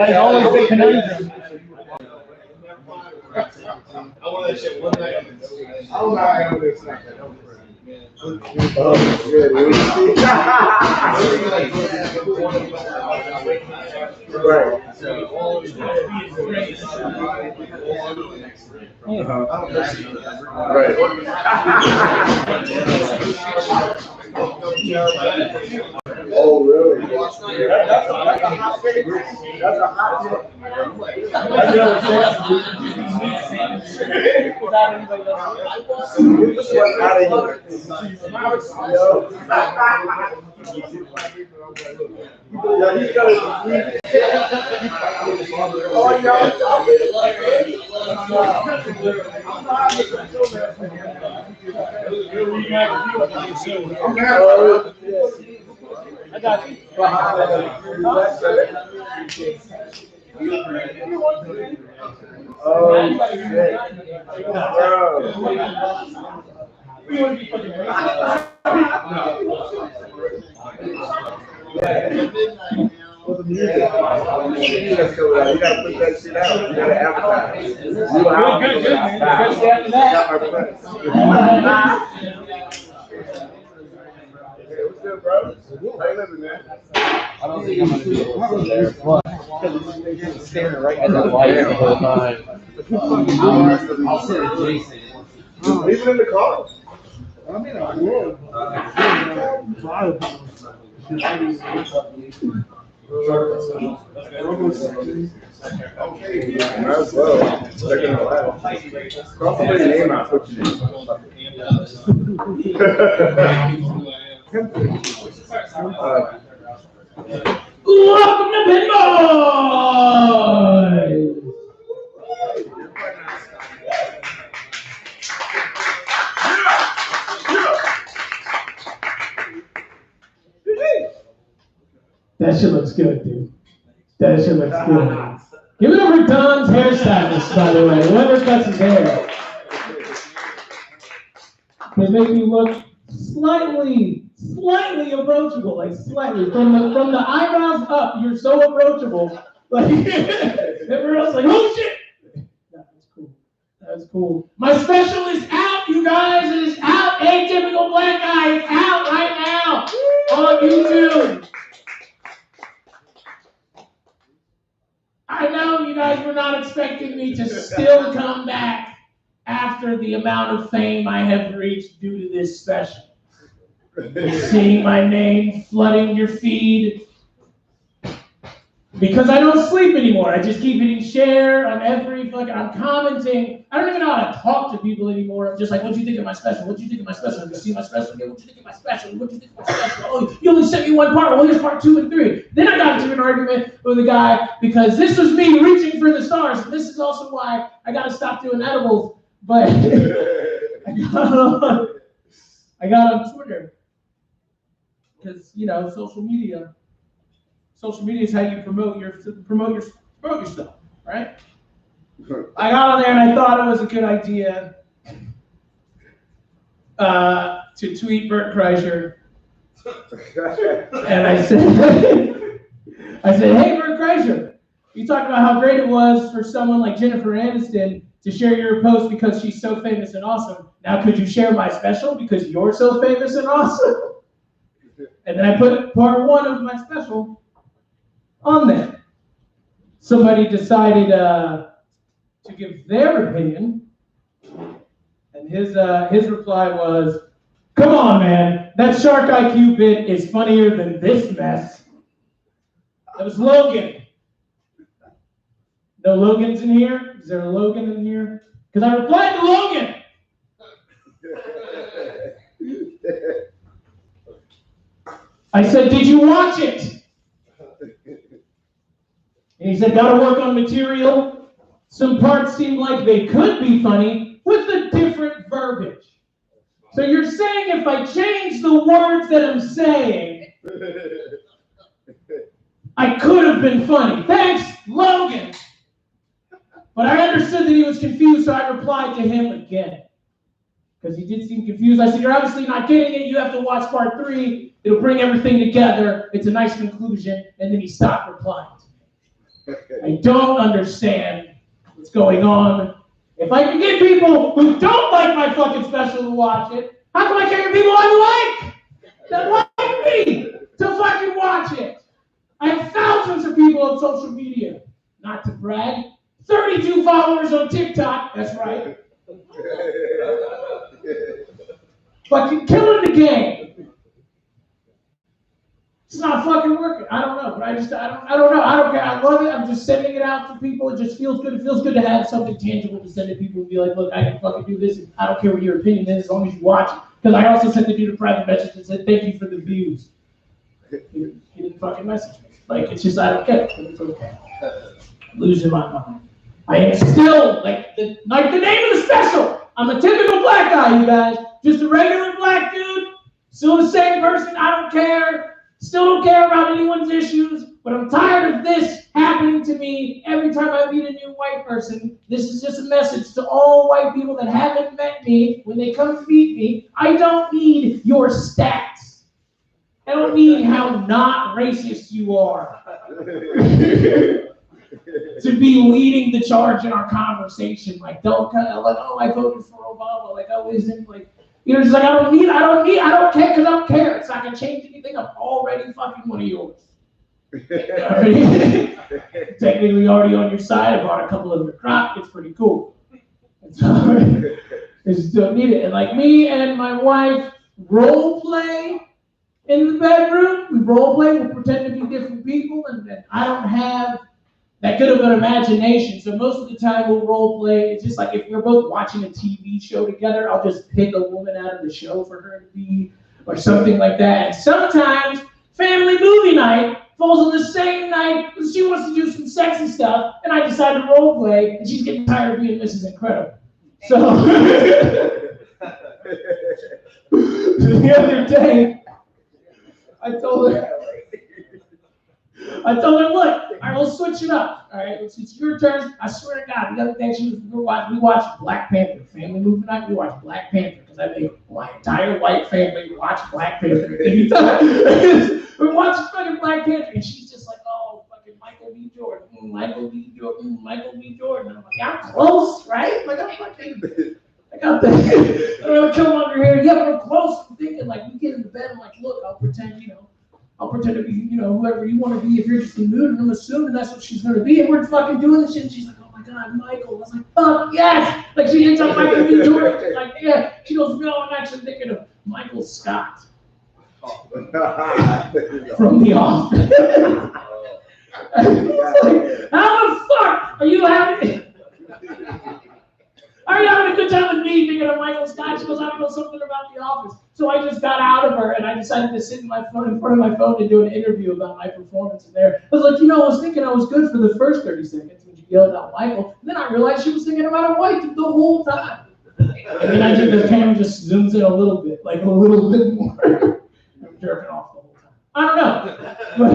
That's always the conundrum. I want that shit one night. I'm not having this like that. Oh, shit. Right. Oh, really? That's a hot take. That's a hot take. Get the sweat out of here. Yo. Yeah, he's got oh, y'all. I'm I got you. Oh, shit. Well, the music. You gotta put that shit out. You gotta advertise. Good, man. Especially after that. Got my place. Hey, what's good, bro? How you living, man? I don't think I'm gonna be able to sit there. What? Because it's staring right at that light the whole time. I'll sit adjacent. Just leave it in the car. I mean, I would. Okay, might as well. They're gonna laugh. Cross somebody's name out, put your name. Welcome to Pinboys! That shit looks good, dude. That shit looks good. Give it up for Don's hairstylist, by the way. Whoever cuts his hair. They make you look slightly approachable, like slightly. From the eyebrows up, you're so approachable. Like everyone else, like, oh shit! That was cool. That was cool. My special is out, you guys. It is out. Atypical Black Guy. It's out right now on YouTube. I know you guys were not expecting me to still come back after the amount of fame I have reached due to this special. Seeing my name flooding your feed. Because I don't sleep anymore. I just keep hitting share on every fucking, I'm commenting. I don't even know how to talk to people anymore. I'm just like, what'd you think of my special? What'd you think of my special? Have you seen my special? Yeah, what'd you think of my special? What'd you think of my special? Oh, you only sent me one part. Well, here's part 2 and 3. Then I got into an argument with a guy because this was me reaching for the stars. And this is also why I got to stop doing edibles. But I got on Twitter. Because, you know, social media is how you promote your stuff, right? I got on there and I thought it was a good idea to tweet Bert Kreischer. And I said, hey, Bert Kreischer, you talked about how great it was for someone like Jennifer Aniston to share your post because she's so famous and awesome. Now, could you share my special because you're so famous and awesome? And then I put part 1 of my special on there. Somebody decided to give their opinion, and his reply was, "Come on, man, that Shark IQ bit is funnier than this mess." That was Logan. No Logans in here? Is there a Logan in here? Because I replied to Logan. I said, "Did you watch it?" And he said, "Gotta work on material. Some parts seem like they could be funny with a different verbiage." So you're saying if I change the words that I'm saying, I could have been funny. Thanks, Logan. But I understood that he was confused, so I replied to him again. Because he did seem confused. I said, "You're obviously not getting it. You have to watch part 3. It'll bring everything together. It's a nice conclusion." And then he stopped replying to me. I don't understand what's going on. If I can get people who don't like my fucking special to watch it, how come I can't get people I like that like me to fucking watch it? I have thousands of people on social media. Not to brag. 32 followers on TikTok. That's right. Fucking killing the game. It's not fucking working. I don't know, but I don't know. I don't care. I love it. I'm just sending it out to people. It just feels good. It feels good to have something tangible to send to people and be like, look, I can fucking do this. I don't care what your opinion is as long as you watch it. Because I also sent the dude a private message and said, thank you for the views. He didn't fucking message me. Like, it's just, I don't care. It's okay. I'm losing my mind. I am still, like the name of the special. I'm a typical black guy, you guys. Just a regular black dude. Still the same person. I don't care. Still don't care about anyone's issues, but I'm tired of this happening to me every time I meet a new white person. This is just a message to all white people that haven't met me. When they come to meet me, I don't need your stats. I don't need how not racist you are to be leading the charge in our conversation. Like, don't like, oh, I voted for Obama. Like, oh, isn't like. You're just like, I don't care because I don't care. It's not going to change anything. I'm already fucking one of yours. Technically already on your side. I bought a couple of your crop. It's pretty cool. So, I just don't need it. And like me and my wife role play in the bedroom. We role play. We pretend to be different people. And I don't have that good of an imagination. So most of the time we'll role play. It's just like if we're both watching a TV show together, I'll just pick a woman out of the show for her to be, or something like that. And sometimes family movie night falls on the same night because she wants to do some sexy stuff, and I decide to role play, and she's getting tired of being Mrs. Incredible. So the other day, I told her, look, all right, we'll switch it up. All right, it's your turn. I swear to God, the other day we watched Black Panther. Family movie night, we watched Black Panther because I made my entire white family watch Black Panther. We're watching fucking Black Panther, and she's just like, oh, fucking Michael B. Jordan, Michael B. Jordan, Michael B. Jordan. And I'm like, yeah, I'm close, right? Like, I'm fucking, I got the, I don't come under here. Yeah, but I'm close. I'm thinking, like, we get in the bed, I'm like, look, I'll pretend to be, whoever you want to be if you're just in the mood, and I'm assuming that's what she's going to be, and we're fucking doing this shit, and she's like, oh my God, Michael. I was like, fuck, yes! Like, she ends up Michael B. Jordan. She's like, yeah. She goes, no, I'm actually thinking of Michael Scott from The Office. Like, how the fuck are you having a good time with me thinking of Michael Scott? She goes, I don't know something about The Office. So I just got out of her and I decided to sit in front of my phone and do an interview about my performance in there. I was like, I was thinking I was good for the first 30 seconds when she yelled out Michael. And then I realized she was thinking about a white the whole time. And then the camera just zooms in a little bit, like a little bit more. I'm jerking off the whole time. I don't know. But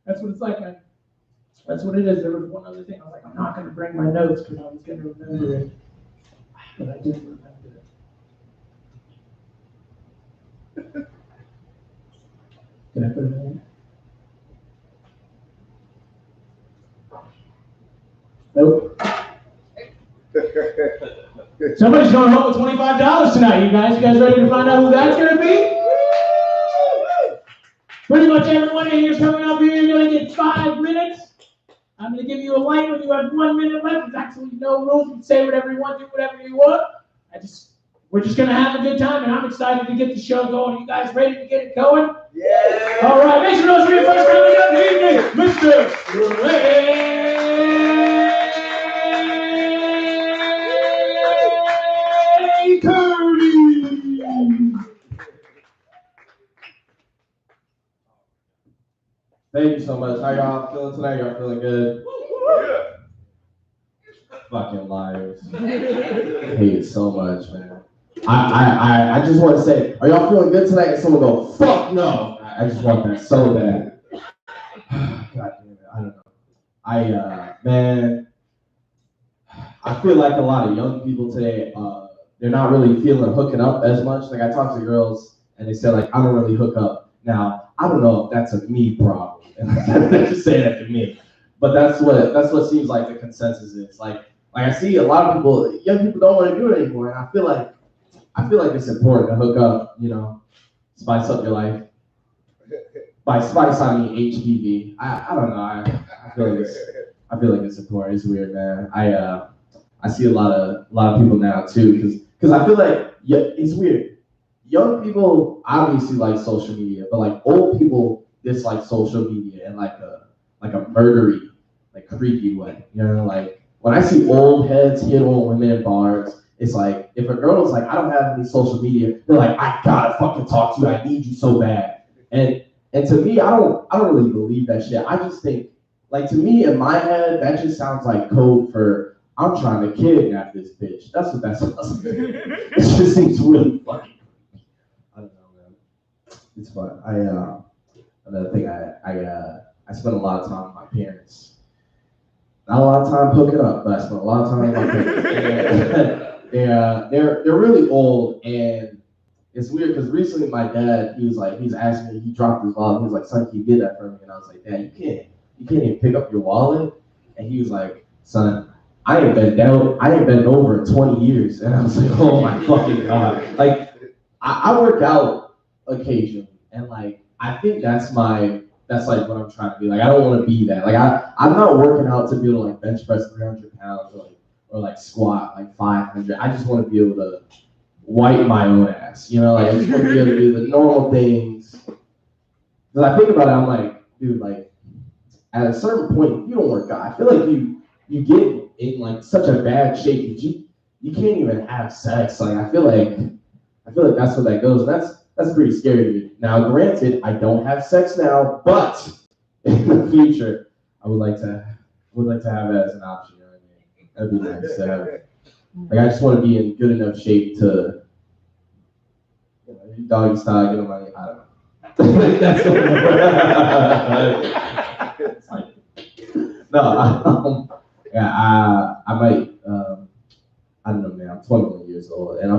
that's what it's like, man. That's what it is. There was one other thing. I was like, I'm not going to bring my notes because I was going to remember it. But I didn't remember it. Can I put it in? Nope. Somebody's going home with $25 tonight, you guys. You guys ready to find out who that's going to be? Pretty much everyone in here is coming up here. You're going to get 5 minutes. I'm going to give you a light when you have 1 minute left. There's absolutely no rules. You can say whatever you want, do whatever you want. We're just going to have a good time, and I'm excited to get the show going. Are you guys ready to get it going? Yeah. All right. Make some noise for your first round of the evening, Mr. Ray Curry. Thank you so much. How y'all feeling tonight? Y'all feeling good? Yeah. Fucking liars. I hate it so much, man. I just want to say, are y'all feeling good tonight? And someone go, fuck no. I just want that so bad. God damn it. I don't know. Man, I feel like a lot of young people today, they're not really feeling hooking up as much. Like I talk to girls and they say like, I don't really hook up. Now, I don't know if that's a me problem. And they just say that to me. but that's what seems like the consensus is. Like I see a lot of people, young people don't want to do it anymore, and I feel like it's important to hook up, spice up your life. By spice, I mean HPV. I don't know. I feel like it's important. It's weird, man. I see a lot of people now too, because I feel like it's weird. Young people obviously like social media, but like old people dislike social media in like a murdery, like creepy way. Like when I see old heads hit on women in bars, it's like if a girl is like, I don't have any social media, they're like, I gotta fucking talk to you. I need you so bad. And to me, I don't really believe that shit. I just think, like, to me in my head, that just sounds like code for I'm trying to kidnap this bitch. That's what that sounds like. It just seems really funny. I don't know, man. It's fun. Another thing, I spent a lot of time with my parents. Not a lot of time hooking up, but I spent a lot of time with my parents. They're really old, and it's weird because recently my dad, he's asking me, he dropped his wallet. He was like, son, can you get that for me? And I was like, Dad, you can't even pick up your wallet. And he was like, son, I ain't been over in 20 years. And I was like, oh my fucking God. Like, I work out occasionally, and like, I think that's like what I'm trying to be. Like, I don't want to be that. Like, I'm not working out to be able to like bench press 300 pounds or like squat like 500. I just want to be able to wipe my own ass, like I just want to be able to do the normal things. Because I think about it, I'm like, dude, like at a certain point, you don't work out. I feel like you get in like such a bad shape that you can't even have sex. Like I feel like that's what that goes. That's pretty scary to me. Now, granted, I don't have sex now, but in the future, I would like to have that as an option. You know what I mean? That'd be nice to have. Like I just want to be in good enough shape to, doggy style, get on my, I don't know. That's no, I might, I don't know, man. I'm 21 years old, and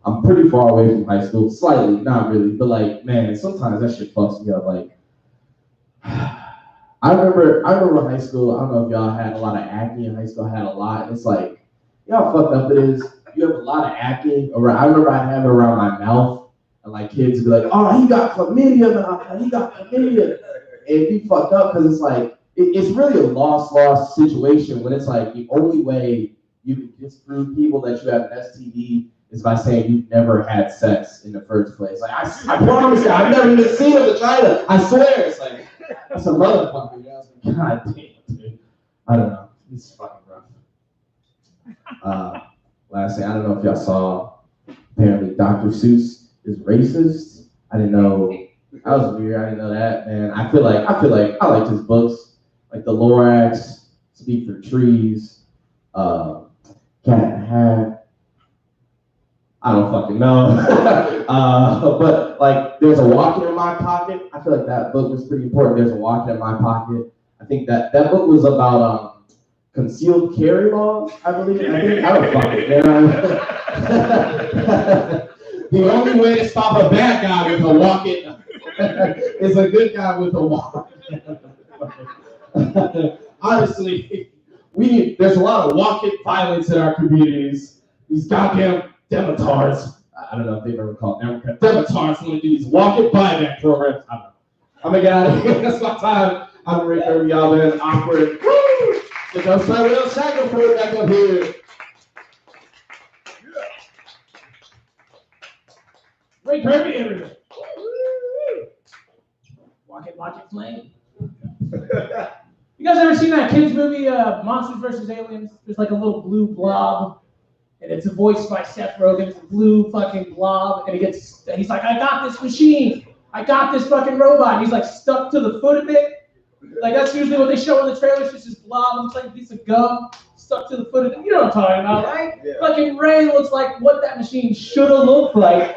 I'm pretty far away from high school. Slightly, not really, but like, man, sometimes that shit fucks me up. Like, I remember high school. I don't know if y'all had a lot of acne in high school. I had a lot. And it's like, you know how fucked up it is? You have a lot of acne around. I remember I have it around my mouth, and like kids would be like, "Oh, he got chlamydia, man. He got chlamydia," and it'd be fucked up because it's like it's really a lost situation when it's like the only way you can disprove people that you have an STD is by saying you've never had sex in the first place. Like I promise you, I've never even seen a vagina. I swear, it's like that's a motherfucker. You know? Like, God damn, dude. I don't know. It's fucking rough. Last thing, I don't know if y'all saw, apparently Dr. Seuss is racist. I didn't know. That was weird. I didn't know that, man. I feel like I liked his books, like The Lorax, Speak for Trees, Cat in the Hat. I don't fucking know. But like, there's a Walking in My Pocket. I feel like that book was pretty important. There's a Walking in My Pocket. I think that book was about concealed carry laws, I believe. I don't fucking know. The only way to stop a bad guy with a walk-in is a good guy with a walk-in. Honestly, there's a lot of walk-in violence in our communities. These goddamn Demetards. I don't know if they've ever called them. Demetards want to do these walk-in buyback programs. I don't know. I'm gonna get out of here. That's my time. I'm Rick Kirby. Y'all been awkward. Get those little shackle food back up here. Ray Kirby, everybody. Walk it, flame. You guys ever seen that kids movie, Monsters vs. Aliens? There's like a little blue blob, and it's voiced by Seth Rogen. It's a blue fucking blob, and he's like, I got this machine. I got this fucking robot. And he's like stuck to the foot of it. Like that's usually what they show in the trailers. Just this blob looks like a piece of gum stuck to the foot of it. You know what I'm talking about, right? Yeah. Fucking Ray looks like what that machine should have looked like.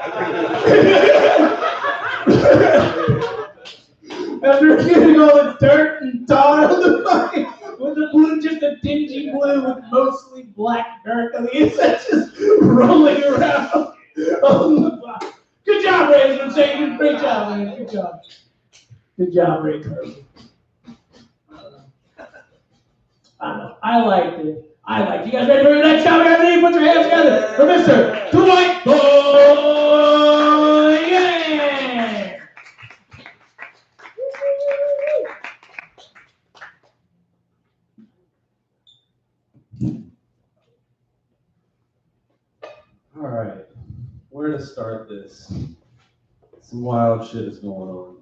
After getting all the dirt and tar on the fucking, with the blue, just a dingy blue with mostly black dirt on the inside, just rolling around on the box. Good job, Ray. As I'm saying, great job, man. Good job. Good job, Ray Kirby. I liked it. You guys ready for the next shot? Everybody put your hands together for Mr. Dwight Boy. Yeah! All right, where to start this? Some wild shit is going on.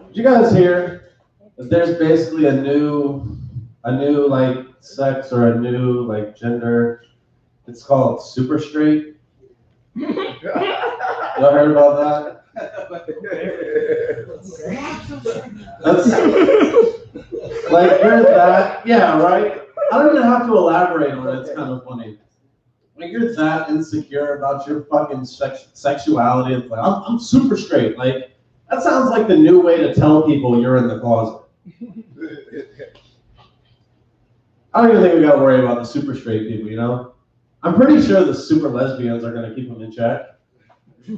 Did you guys hear that there's basically a new like sex or a new like gender? It's called super straight. Y'all heard about that? That's like you're that, yeah, right? I don't even have to elaborate on it, it's kind of funny. Like you're that insecure about your fucking sexuality, it's like, I'm super straight. Like, that sounds like the new way to tell people you're in the closet. I don't even think we gotta worry about the super straight people, you know? I'm pretty sure the super lesbians are gonna keep them in check. You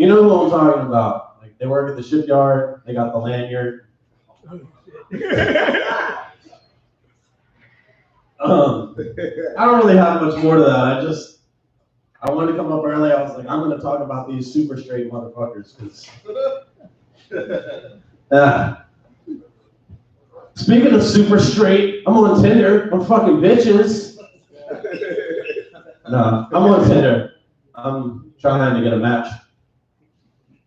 know who I'm talking about. Like, they work at the shipyard, they got the lanyard. I don't really have much more to that. I wanted to come up early. I was like, I'm going to talk about these super straight motherfuckers. Speaking of super straight, I'm on Tinder. I'm fucking bitches. No, I'm on Tinder. I'm trying to get a match.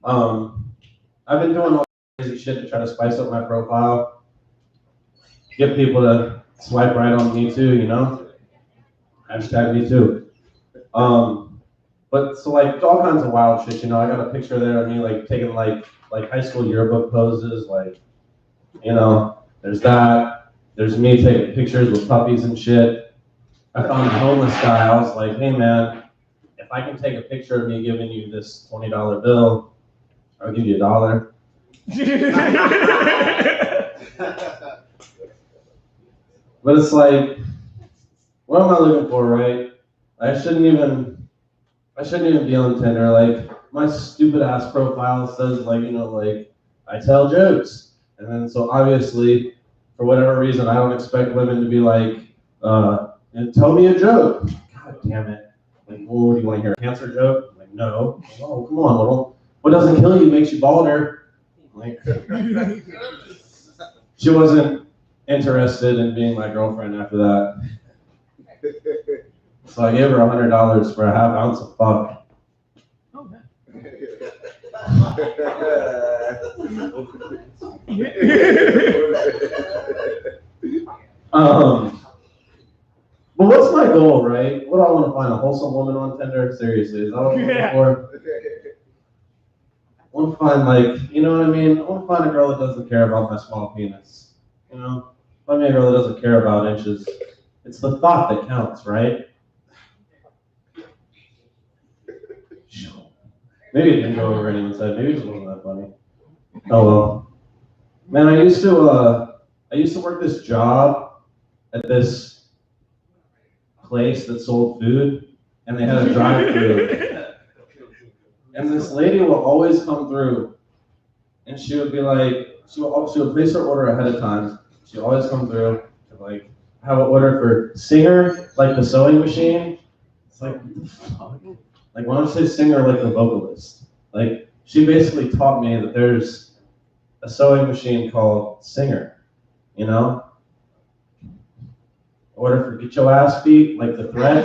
I've been doing all crazy shit to try to spice up my profile. Get people to swipe right on me too, you know? Hashtag me too. But so like all kinds of wild shit, you know. I got a picture there of me like taking like high school yearbook poses, like, you know, there's that. There's me taking pictures with puppies and shit. I found a homeless guy. I was like, hey man, if I can take a picture of me giving you this $20 bill, I'll give you $1. But it's like, what am I looking for, right? I shouldn't even be on Tinder. Like, my stupid ass profile says like, you know, like, I tell jokes. And then so obviously, for whatever reason, I don't expect women to be like, and tell me a joke. God damn it. Like, well, what do you want to hear? A cancer joke? I'm like, no. Oh, come on, what doesn't kill you makes you balder. Like, she wasn't interested in being my girlfriend after that. So I gave her $100 for a half ounce of fuck. Oh, man. But what's my goal, right? What do I want to find? A wholesome woman on Tinder? Seriously, is that what I'm looking for? I want to find, like, you know what I mean? I want to find a girl that doesn't care about my small penis. You know? Find me a girl that doesn't care about inches. It's the thought that counts, right? Maybe it didn't go over anyone's head. Maybe it just wasn't that funny. Oh well. Man, I used to work this job at this place that sold food, and they had a drive-through. And this lady will always come through, and she would be like, she would place her order ahead of time. She'd always come through and like have an order for Singer, like the sewing machine. It's like, what the fuck? Like, why don't you say singer like the vocalist? Like, she basically taught me that there's a sewing machine called Singer, you know? Order for get your ass beat, like the thread.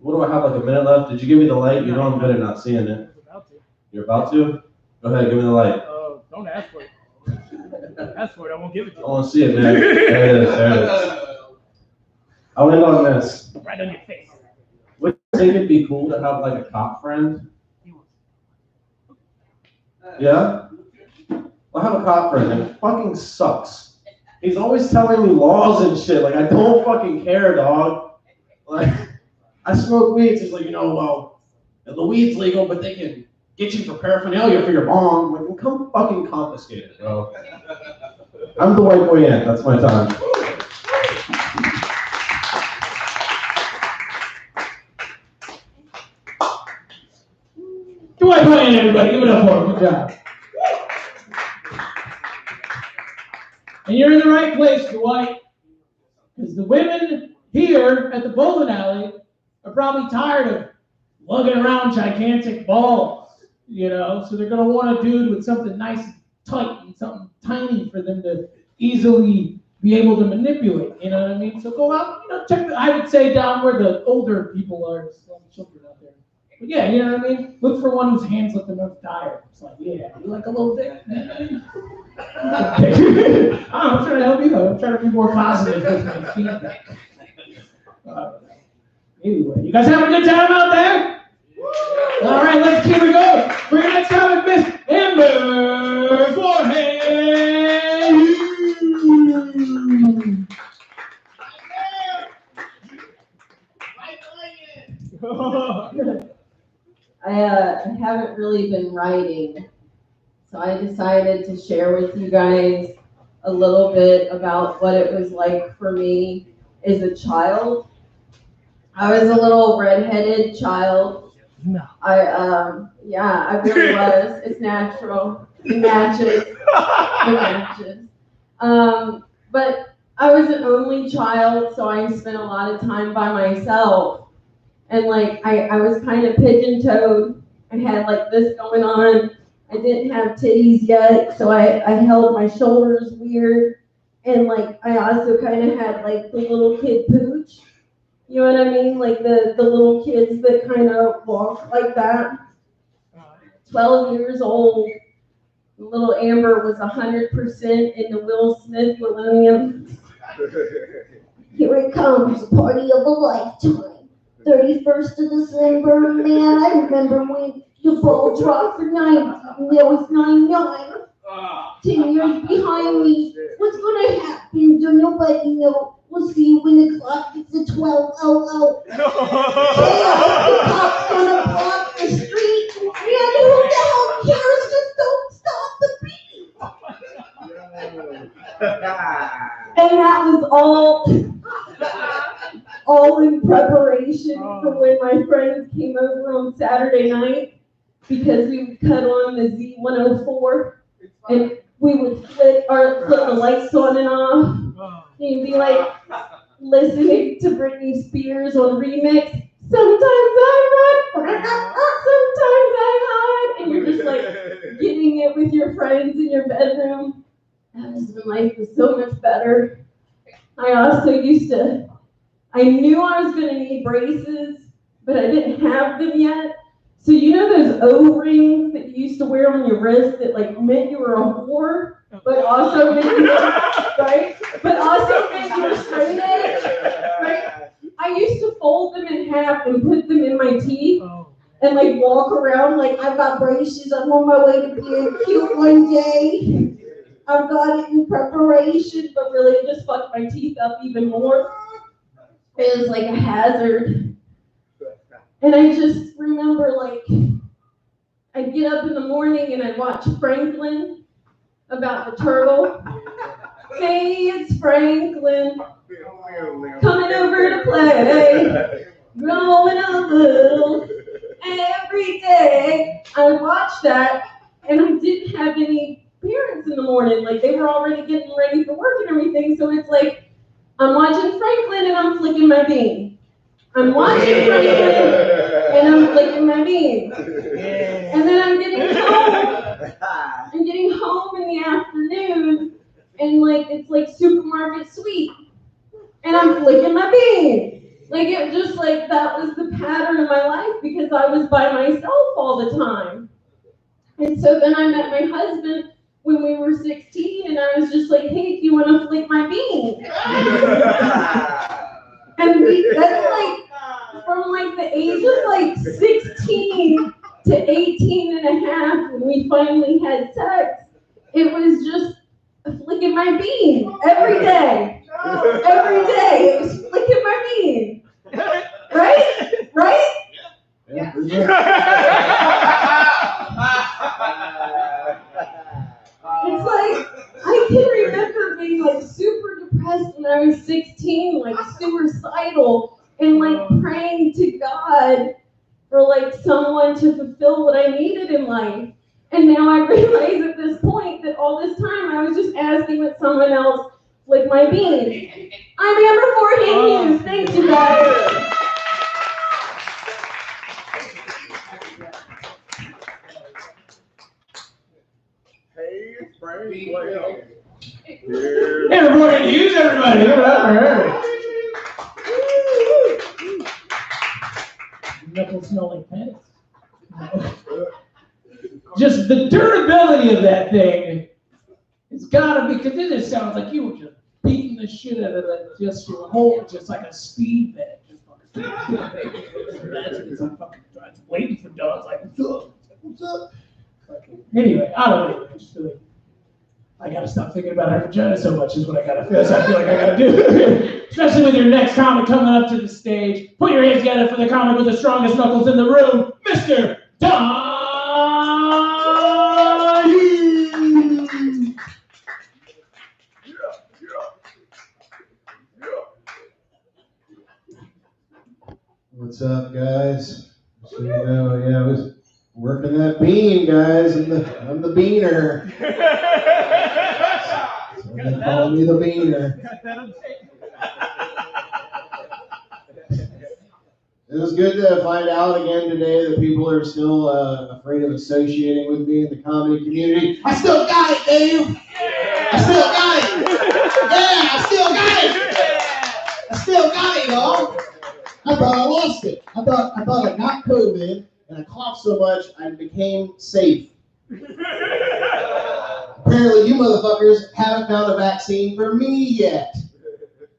What do I have, like a minute left? Did you give me the light? You know I'm good at not seeing it. You're about to? Go ahead, give me the light. Don't ask for it. Ask for it, I won't give it to you. I want to see it, man. There it is, there it is. I'll end on this. Right on your face. Would you think it'd be cool to have like a cop friend? Yeah? I'll have a cop friend and it fucking sucks. He's always telling me laws and shit. Like, I don't fucking care, dog. Like, I smoke weed. He's like, you know, well, the weed's legal, but they can get you for paraphernalia for your bong. Like, come fucking confiscate it, bro. I'm the white boy ant. That's my time. Dwight Bland, everybody. Give it up for him. Good job. And you're in the right place, Dwight. Because the women here at the bowling alley are probably tired of lugging around gigantic balls, you know? So they're going to want a dude with something nice and tight and something tiny for them to easily be able to manipulate, you know what I mean? So go out, you know, check I would say down where the older people are, there's a lot of children out there. But yeah, you know what I mean? Look for one whose hands look the most tired. It's like, yeah, you like a little dick? I'm trying to help you though. I'm trying to be more positive with my feedback. Anyway, you guys having a good time out there? All right, let's keep it going. We're going to start with Miss Amber Forehand. I haven't really been writing, so I decided to share with you guys a little bit about what it was like for me as a child. I was a little redheaded child. No. I really was. It's natural. It matches. It matches. But I was an only child, so I spent a lot of time by myself. And like I was kind of pigeon-toed. I had like this going on. I didn't have titties yet, so I held my shoulders weird. And like I also kind of had like the little kid pooch. You know what I mean? Like the little kids that kind of walk like that. 12 years old. Little Amber was 100% in the Will Smith millennium. Here it comes, party of a lifetime. 31st of December, man, I remember when the ball dropped for 90, and there was 99. 10 years behind me. What's gonna happen? Don't nobody know. We'll see you when the clock gets to 12:00. The cop's gonna block the street. Man, who the hell cares? Just don't stop the beat. And that was all in preparation for when my friends came over on Saturday night, because we would cut on the Z104 and we would flip the lights on and off. And you'd be like listening to Britney Spears on remix. Sometimes I run, sometimes I hide, and you're just like getting it with your friends in your bedroom. That was when life was so much better. I also I knew I was going to need braces, but I didn't have them yet. So you know those O-rings that you used to wear on your wrist that like meant you were a whore, but also meant you were, right? But also meant you were straight edge, right? I used to fold them in half and put them in my teeth and like walk around like I've got braces. I'm on my way to being cute one day. I've got it in preparation, but really it just fucked my teeth up even more. It was like a hazard. And I just remember like, I'd get up in the morning and I'd watch Franklin about the turtle. Hey, it's Franklin, coming over to play, growing a little. Every day I would watch that, and I didn't have any parents in the morning. Like they were already getting ready for work and everything. So it's like, I'm watching Franklin and I'm flicking my bean. I'm watching Franklin and I'm flicking my bean. And then I'm getting home in the afternoon, and like it's like supermarket sweep. And I'm flicking my bean. Like it just like that was the pattern of my life because I was by myself all the time. And so then I met my husband when we were 16, and I was just like, hey, do you want to flick my bean? And that's like, from like the age of like 16 to 18 and a half, when we finally had sex, it was just flicking my bean every day. Every day, it was flicking my bean. Right? Right? Yeah. It's like, I can remember being like super depressed when I was 16, like suicidal, and like praying to God for like someone to fulfill what I I needed in life. And now I realize at this point that all this time I was just asking that someone else flick my bean. I'm Amber Forehand Hughes. Thanks, you guys. Hey, Frank. Well. Amber Forehand Hughes, everybody. Give it up for her. Knuckles smell like pants. Just the durability of that thing. It's gotta be, because it just sounds like you were just beating the shit out of it, just your whole, just like a speed bed. Just fucking waiting for dogs, like, what's up? Anyway, I don't know. Just feel like I gotta stop thinking about her vagina so much is what I gotta feel. So I feel like I gotta do. Especially with your next comic coming up to the stage. Put your hands together for the comic with the strongest knuckles in the room, Mr. Don. What's up, guys? So you know, yeah, I was working that bean, guys. I'm the beaner. So they call me the beaner. It was good to find out again today that people are still afraid of associating with me in the comedy community. I still got it, Dave. I still got it. Yeah, I still got it. I still got it, y'all. I thought I lost it. I thought I got COVID and I coughed so much I became safe. Apparently you motherfuckers haven't found a vaccine for me yet.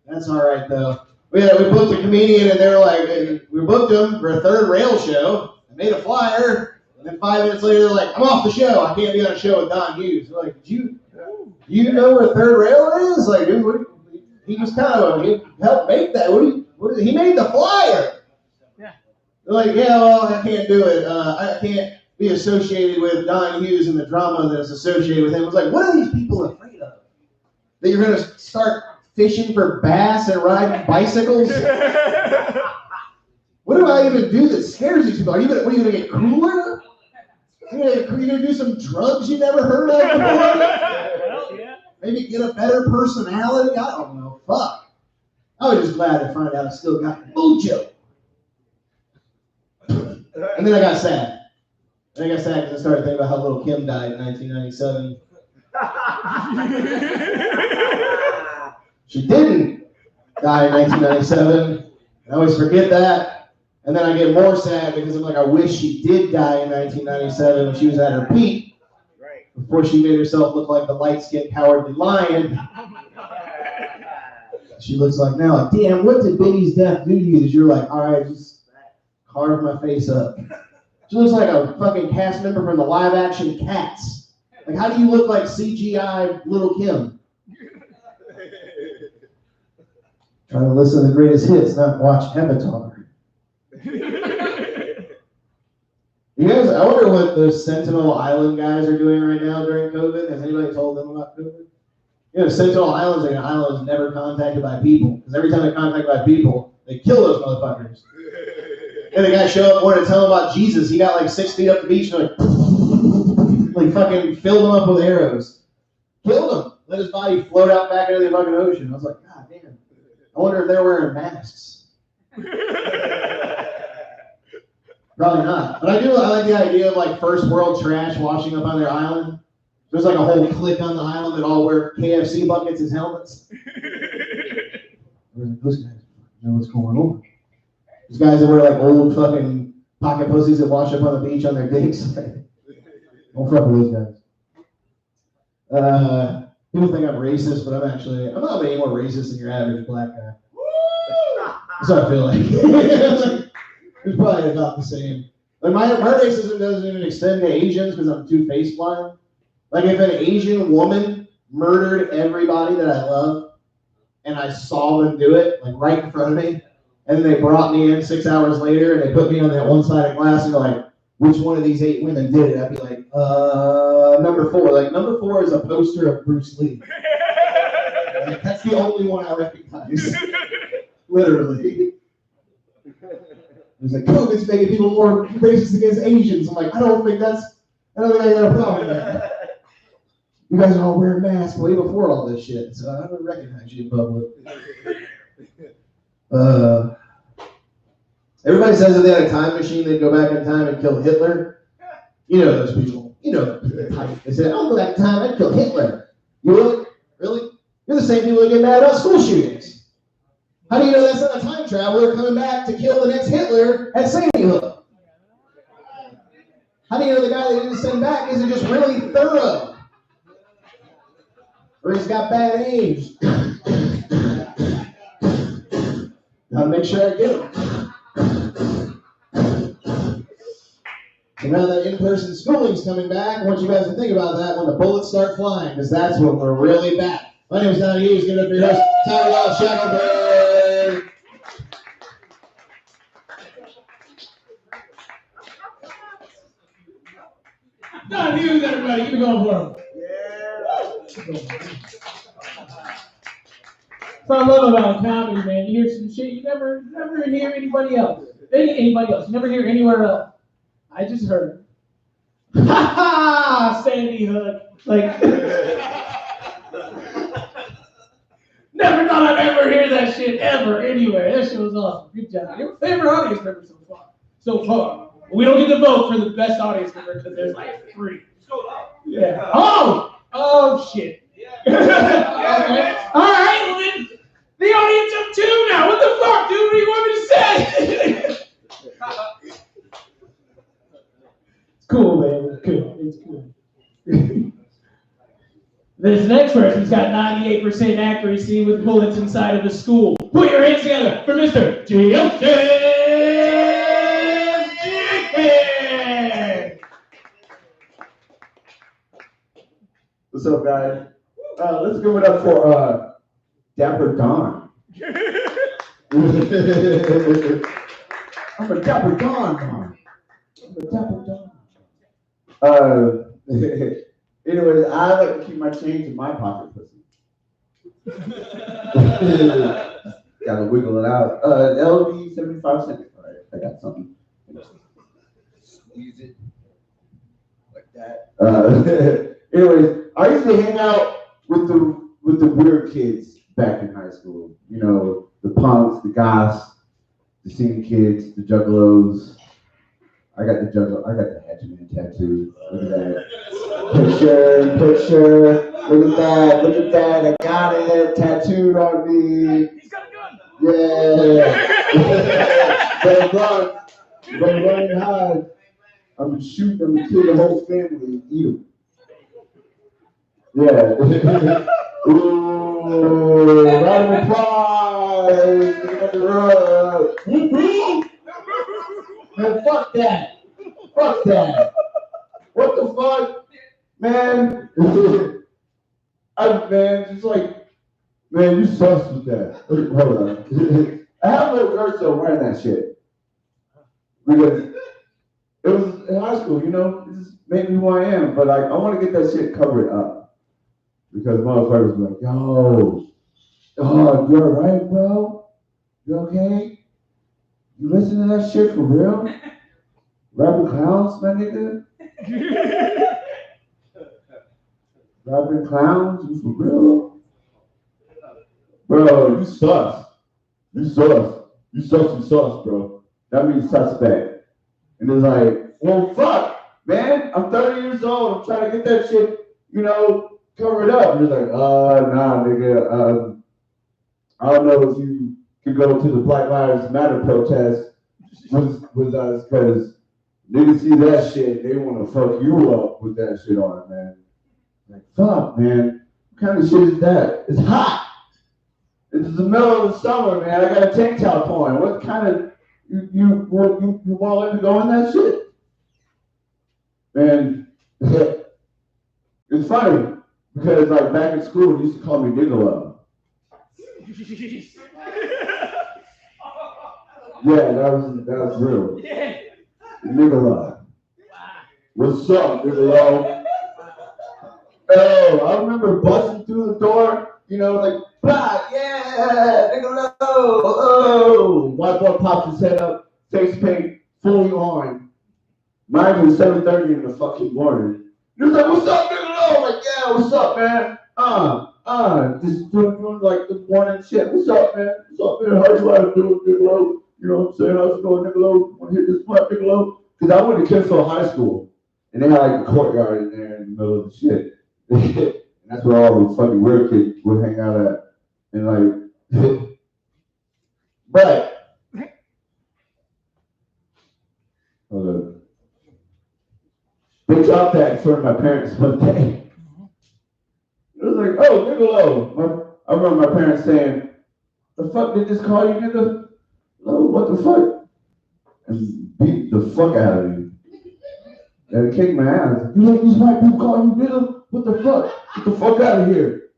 That's all right though. We booked a comedian and they were like, we booked him for a third rail show. I made a flyer and then 5 minutes later they're like, I'm off the show. I can't be on a show with Don Hughes. We're like, you know where third rail is? Like, dude, he was kind of he helped make that. He made the flyer. Yeah. They're like, yeah, well, I can't do it. I can't be associated with Don Hughes and the drama that is associated with him. I was like, what are these people afraid of? That you're going to start fishing for bass and riding bicycles? What do I even do that scares these people? What are you going to get cooler? Are you going to do some drugs you never heard of before? Well, yeah. Maybe get a better personality? I don't know. Fuck. I was just glad to find out I still got mojo. And then I got sad. Because I started thinking about how little Kim died in 1997. She didn't die in 1997. I always forget that. And then I get more sad because I'm like, I wish she did die in 1997 when she was at her peak. Before she made herself look like the light-skinned cowardly lion. She looks like now, like, damn, what did Biggie's death do to you? That you're like, all right, just carve my face up. She looks like a fucking cast member from the live-action Cats. Like, how do you look like CGI Little Kim? Trying to listen to the greatest hits, not watch Avatar. You guys, I wonder what those Sentinel Island guys are doing right now during COVID. Has anybody told them about COVID? You know, Sentinel Island's like an island that's never contacted by people. Because every time they're contacted by people, they kill those motherfuckers. And the guy showed up, wanted to tell him about Jesus. He got like 6 feet up the beach and like fucking filled him up with arrows. Killed him. Let his body float out back into the fucking ocean. I was like, God damn. I wonder if they're wearing masks. Probably not. But I like the idea of like first world trash washing up on their island. There's like a whole clique on the island that all wear KFC buckets as helmets. Those guys know what's going on. These guys that wear like old fucking pocket pussies that wash up on the beach on their dicks. Don't fuck with those guys. People think I'm racist, but I'm not any more racist than your average black guy. That's what I feel like. It's probably about the same. Like my racism doesn't even extend to Asians because I'm too face blind. Like if an Asian woman murdered everybody that I love, and I saw them do it, like right in front of me, and they brought me in 6 hours later, and they put me on that one side of glass, and they're like, which one of these 8 women did it? I'd be like, number 4. Like number 4 is a poster of Bruce Lee. Like, that's the only one I recognize. Literally. He's like, COVID's making people more racist against Asians. I'm like, I don't think I got a problem with that. You guys are all wearing masks way before all this shit, so I don't recognize you in public. Everybody says if they had a time machine, they'd go back in time and kill Hitler. You know those people. You know the type. They say, I'll go back in time, I'd kill Hitler. You really? Really? You're the same people that get mad about school shootings. How do you know that's not a time traveler coming back to kill the next Hitler at Sandy Hook? How do you know the guy they didn't send back isn't just really thorough? Or he's got bad aims. Gotta make sure I get him. So now that in-person schooling's coming back, I want you guys to think about that when the bullets start flying, because that's when we're really back. My name is Donnie Hughes. Give it up for your host, Tyrell Shackelberg. Don Hughes, everybody. Keep it going for him. That's what I love about comedy, man. You hear some shit you never hear anybody else. Anybody else. You never hear anywhere else. I just heard. Ha ha! Sandy Hook. Like, never thought I'd ever hear that shit ever anywhere. That shit was awesome. Good job. Your favorite audience member so far. We don't get to vote for the best audience member because there's like 3. Yeah. Oh shit. Okay. All right. Well, then, the audience of 2 now. What the fuck, dude? What do you want me to say? It's cool, man. It's cool. This next person's got 98% accuracy with bullets inside of the school. Put your hands together for Mr. G.O.K. What's up, guys? Let's give it up for Dapper Don. I'm a Dapper Don, man. I'm a Dapper Don. Anyways, I like to keep my change in my pocket, pussy. Gotta wiggle it out. That'll be 75 cents. All right, I got something. Squeeze it like that. Anyways, I used to hang out with the weird kids back in high school. You know, the punks, the goths, the scene kids, the juggalos. I got the Hatchet Man tattoo. Look at that. Picture. Look at that. I got it tattooed on me. He's got a gun. Yeah. Better run and hide. I'm gonna shoot them and kill the whole family and eat them. Yeah. Ooh, round of applause. Look the road. Man, fuck that. Fuck that. What the fuck? Man. Just like, man, you sus with that. Hold on. I have no girls that wearing that shit. Because it was in high school, you know, it just made me who I am. But like, I want to get that shit covered up. Because motherfuckers be like, yo, you alright, bro? You okay? You listen to that shit for real? Rapping clowns, my nigga? Rapping clowns? You for real? Bro, you sus. You sus, bro. That means suspect. And it's like, well, fuck, man. I'm 30 years old. I'm trying to get that shit, you know, covered up. And you're like, nah, nigga. I don't know if you could go to the Black Lives Matter protest with us, because niggas see that shit, they want to fuck you up with that shit on, man. Like, fuck, man. What kind of shit is that? It's hot. It's the middle of the summer, man. I got a tank top on. What kind of, you want to let me go in that shit? And it's funny, because like back in school, they used to call me Gigolo. Yeah, that was real. Gigolo. What's up, Gigolo? Oh, I remember busting through the door, you know, like, blah, yeah, Gigolo, oh. White boy popped his head up face paint fully on. Mine was 7:30 in the fucking morning. He was like, what's up, nigga? I'm like, yeah, what's up, man? Just doing like the morning shit. What's up, man? What's up, man? How you like doing, Niccolo? You know what I'm saying? How's it going, Niccolo? Want to hit this spot, Niccolo? Because I went to Kenfield High School, and they had like the courtyard in there in the middle of the shit. And that's where all the fucking weird kids would hang out at. And like, but, they dropped that in front of my parents one day. It was like, oh, Niccolo. I remember my parents saying, the fuck did this call you, nigga? Oh, what the fuck? And beat the fuck out of me. And kicked my ass. You let these white people call you nigga? What the fuck? Get the fuck out of here.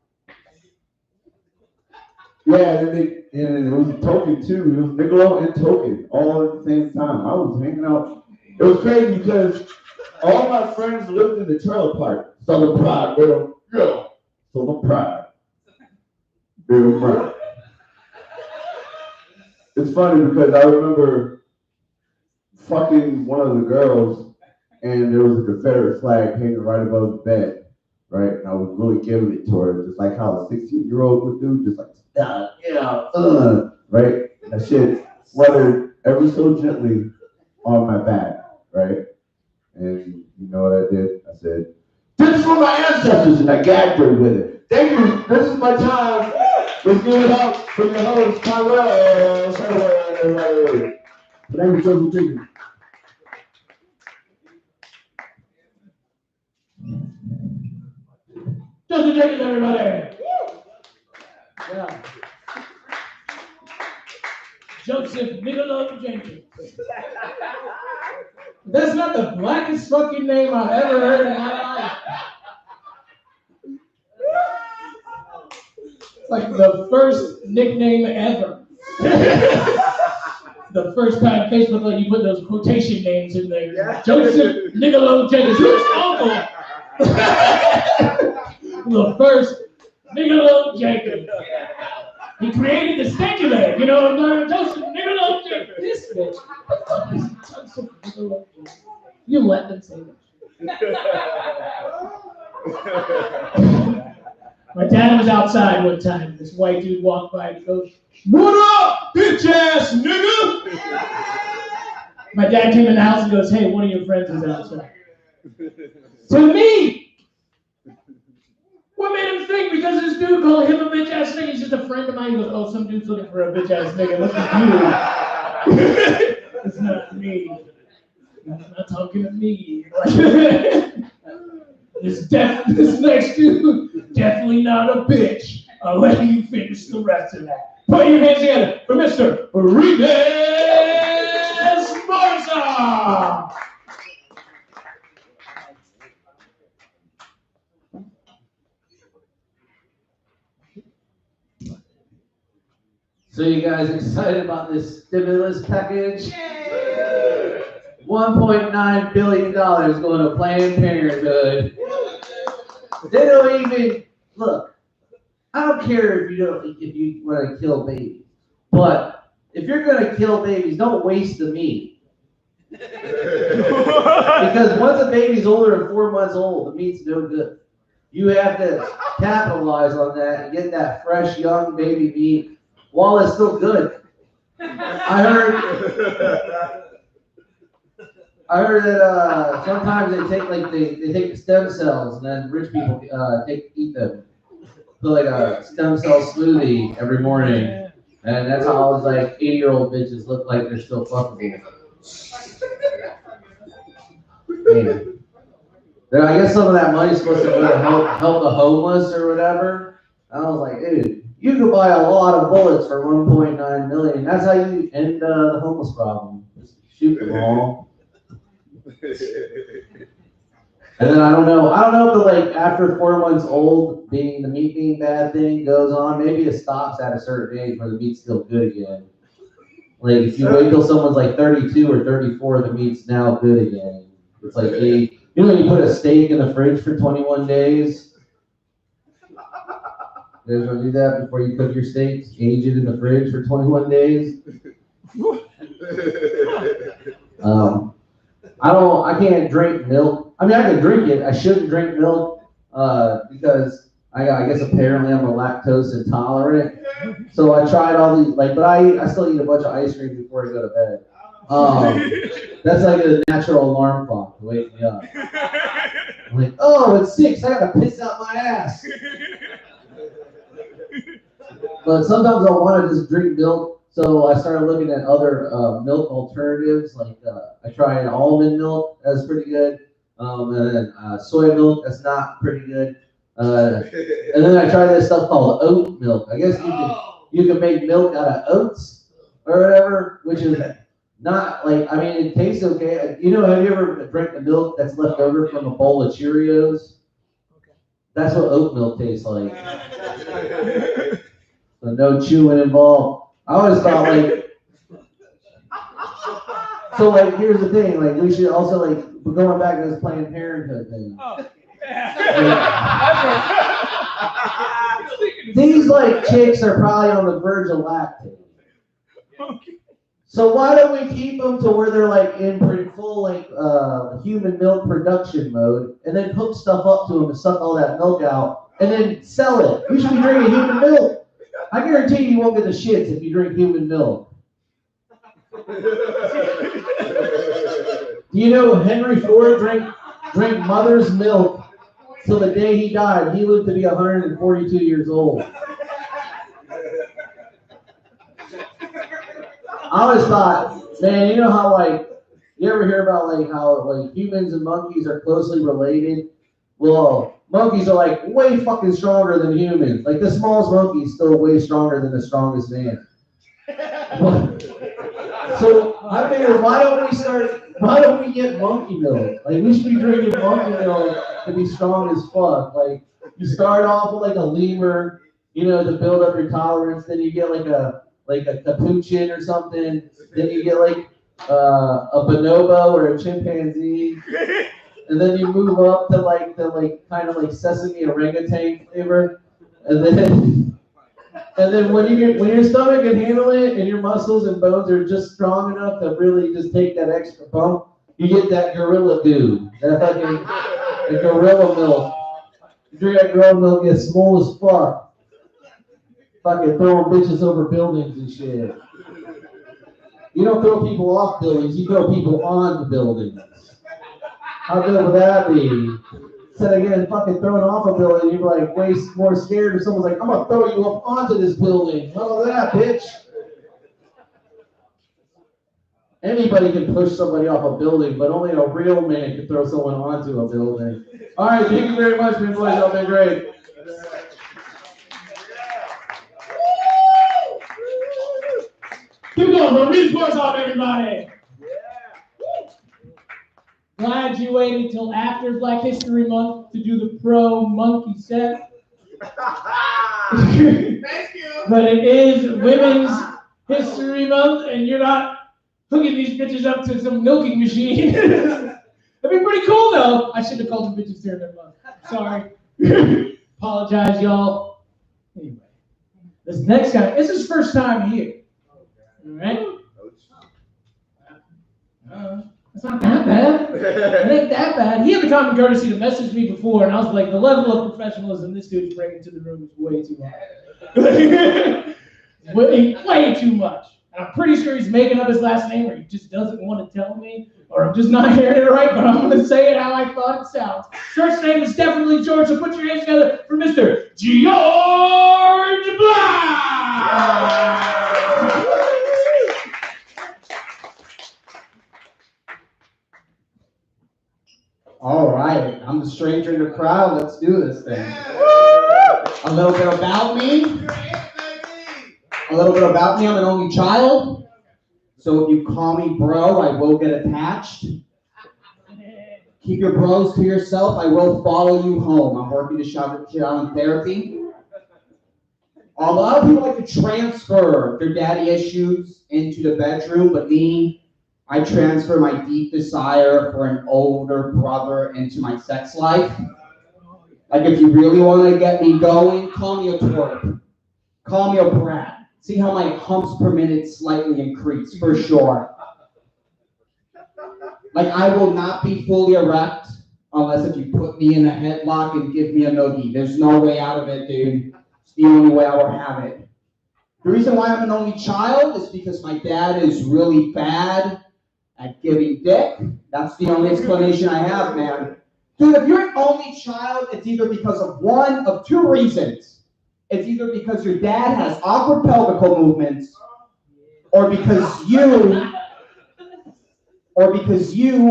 Yeah, and it was token too. It was Niccolo and token all at the same time. I was hanging out. It was crazy because all my friends lived in the trailer park. Southern Pride, bro. Yeah. Southern Pride. Southern Pride. It's funny because I remember fucking one of the girls, and there was a Confederate flag hanging right above the bed, right? And I was really giving it to her, just like how a 16-year-old would do, just like, right? That shit fluttered ever so gently on my back, right? And you know what I did? I said, this is for my ancestors, and I gagged her with it. Thank you. This is my time. Let's give it up for your host, Tyrell. Thank you so much. Justin Jenkins, everybody. Yeah. Joseph Niccolo Jenkins. That's not the blackest fucking name I've ever heard in my life. It's like the first nickname ever. The first time Facebook let you put those quotation names in there. Yeah. Joseph Niccolo Jenkins. Who's uncle? The first Niccolo Jenkins. He created the singular, you know, Joseph Niccolo Jenkins. This bitch. Joseph Niccolo Jenkins. You let them say that. My dad was outside one time. This white dude walked by and he goes, "What up, bitch ass nigga?" My dad came in the house and goes, "Hey, one of your friends is outside." To me! What made him think? Because this dude called him a bitch ass nigga. He's just a friend of mine. He goes, "Oh, some dude's looking for a bitch ass nigga. That's you." It's not me. He's not talking to me. This next dude, definitely not a bitch. I'll let you finish the rest of that. Put your hands together for Mr. Ribes Barza. So you guys excited about this stimulus package? $1.9 billion going to Planned Parenthood. They don't even look. I don't care if you want to kill babies, but if you're going to kill babies, don't waste the meat. Because once a baby's older than 4 months old, the meat's no good. You have to capitalize on that and get that fresh, young baby meat while it's still good. I heard that sometimes they take the stem cells and then rich people eat them. Put like a stem cell smoothie every morning, and that's how all those like 80-year-old bitches look like they're still fuckable. Man. Then I guess some of that money's supposed to go to help the homeless or whatever. I was like, dude, you could buy a lot of bullets for $1.9 million. That's how you end the homeless problem. Just shoot them all. And then I don't know if the like after 4 months old the meat being bad thing goes on. Maybe it stops at a certain age where the meat's still good again. Like if you wait till someone's like 32 or 34, the meat's now good again. It's like you put a steak in the fridge for 21 days. You guys want to do that before you cook your steaks? Age it in the fridge for 21 days. I can't drink milk. I mean, I can drink it. I shouldn't drink milk because I guess apparently I'm a lactose intolerant. So I tried all these, like, but I still eat a bunch of ice cream before I go to bed. That's like a natural alarm clock to wake me up. I'm like, oh, it's 6. I gotta piss out my ass. But sometimes I want to just drink milk. So I started looking at other milk alternatives. Like I tried almond milk, that's pretty good. And then soy milk, that's not pretty good. And then I tried this stuff called oat milk. I guess you can make milk out of oats or whatever, which is not like, I mean, it tastes okay. You know, have you ever drank the milk that's left over from a bowl of Cheerios? That's what oat milk tastes like. So no chewing involved. I always thought like, so like here's the thing, like we should also like, we're going back to this Planned Parenthood thing. These like chicks are probably on the verge of lactating. So why don't we keep them to where they're like in pretty full like human milk production mode, and then hook stuff up to them and suck all that milk out, and then sell it? You should be drinking human milk. I guarantee you won't get the shits if you drink human milk. You know Henry Ford drank mother's milk till the day he died. He lived to be 142 years old. I always thought, man, you know how like, you ever hear about like how like humans and monkeys are closely related? Well, monkeys are like way fucking stronger than humans. Like the smallest monkey is still way stronger than the strongest man. So I figured, why don't we get monkey milk? Like we should be drinking monkey milk to be strong as fuck. Like you start off with like a lemur, you know, to build up your tolerance. Then you get like a capuchin or something. Then you get like a bonobo or a chimpanzee. And then you move up to like the kind of like sesame orangutan flavor, and then when your stomach can handle it and your muscles and bones are just strong enough to really just take that extra bump, you get that gorilla goo, that fucking gorilla milk. You drink that gorilla milk, get small as fuck, fucking throwing bitches over buildings and shit. You don't throw people off buildings, you throw people on the buildings. How good would that be? Instead of getting fucking thrown off a building, you'd be like way more scared if someone's like, I'm gonna throw you up onto this building. How about that, bitch? Anybody can push somebody off a building, but only a real man can throw someone onto a building. All right, thank you very much, Pinboys. Y'all been great. Keep going, bro. Read the scores off, everybody. Glad you waited until after Black History Month to do the pro monkey set. Thank you. But it is Women's History Month, and you're not hooking these bitches up to some milking machine. That'd be pretty cool, though. I should have called them bitches during their month. Sorry. Apologize, y'all. Anyway, this next guy, it's his first time here. All right? It's not that bad. It ain't that bad. He had the common courtesy to message me before, and I was like, the level of professionalism this dude's bringing to the room is way too high. way too much. And I'm pretty sure he's making up his last name, or he just doesn't want to tell me, or I'm just not hearing it right, but I'm going to say it how I thought it sounds. First name is definitely George, so put your hands together for Mr. George Black! All right, I'm the stranger in the crowd. Let's do this thing. A little bit about me. I'm an only child. So if you call me bro, I will get attached. Keep your bros to yourself. I will follow you home. I'm working to shut down therapy. A lot of people like to transfer their daddy issues into the bedroom, but me, I transfer my deep desire for an older brother into my sex life. Like if you really want to get me going, call me a twerp. Call me a brat. See how my humps per minute slightly increase, for sure. Like, I will not be fully erect unless if you put me in a headlock and give me a noogie. There's no way out of it, dude. It's the only way I will have it. The reason why I'm an only child is because my dad is really bad at giving dick. That's the only explanation I have, man. Dude, if you're an only child, it's either because of one of two reasons. It's either because your dad has awkward pelvical movements, or because you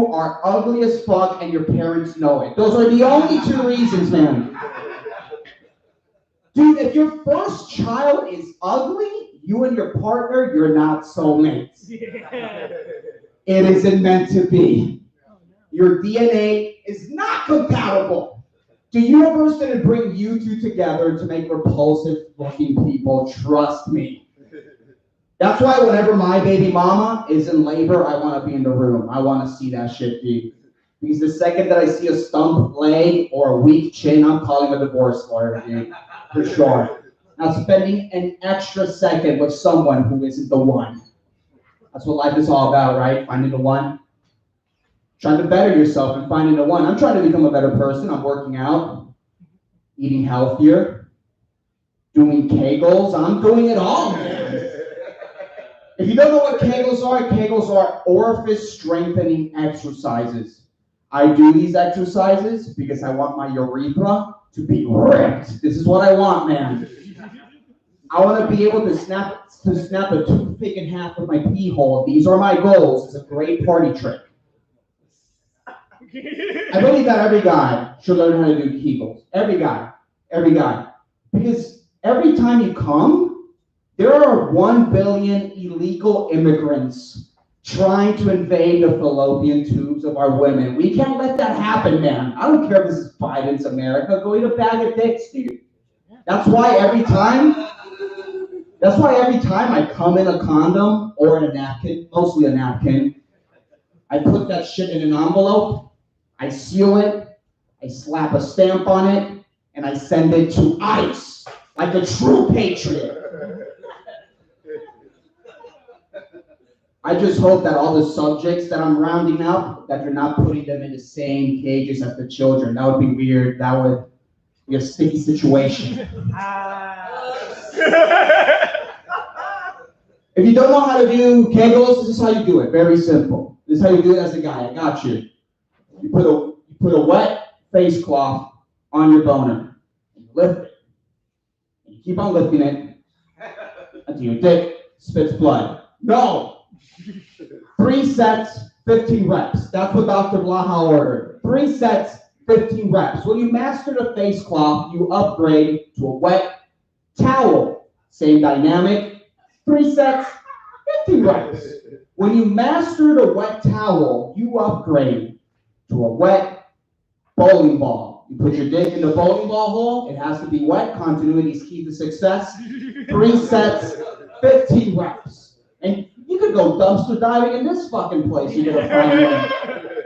are ugly as fuck and your parents know it. Those are the only two reasons, man. Dude, if your first child is ugly, you and your partner, you're not soulmates. It isn't meant to be. Your DNA is not compatible. The universe didn't bring you two together to make repulsive looking people. Trust me. That's why whenever my baby mama is in labor, I want to be in the room. I want to see that shit, dude. Because the second that I see a stump leg or a weak chin, I'm calling a divorce lawyer, dude. For sure. Now, spending an extra second with someone who isn't the one. That's what life is all about, right? Finding the one. Trying to better yourself and finding the one. I'm trying to become a better person. I'm working out, eating healthier, doing Kegels. I'm doing it all, man. If you don't know what Kegels are orifice strengthening exercises. I do these exercises because I want my urethra to be ripped. This is what I want, man. I want to be able to snap a toothpick in half with my pee hole. These are my goals. It's a great party trick. I believe that every guy should learn how to do Kegels. Every guy. Because every time you come, there are 1 billion illegal immigrants trying to invade the fallopian tubes of our women. We can't let that happen, man. I don't care if this is Biden's America. Go eat a bag of dicks, dude. That's why every time I come in a condom or in a napkin, mostly a napkin, I put that shit in an envelope, I seal it, I slap a stamp on it, and I send it to ICE like a true patriot. I just hope that all the subjects that I'm rounding up, that you're not putting them in the same cages as the children. That would be weird. That would be a sticky situation. If you don't know how to do Kegels, this is how you do it. Very simple. This is how you do it as a guy. I got you. You put a wet face cloth on your boner. And you lift it. And you keep on lifting it until your dick spits blood. No! 3 sets, 15 reps. That's what Dr. Blaha ordered. 3 sets, 15 reps. When you master the face cloth, you upgrade to a wet towel. Same dynamic. 3 sets, 15 reps. When you master the wet towel, you upgrade to a wet bowling ball. You put your dick in the bowling ball hole. It has to be wet. Continuity is key to success. 3 sets, 15 reps. And you could go dumpster diving in this fucking place. You're gonna find one.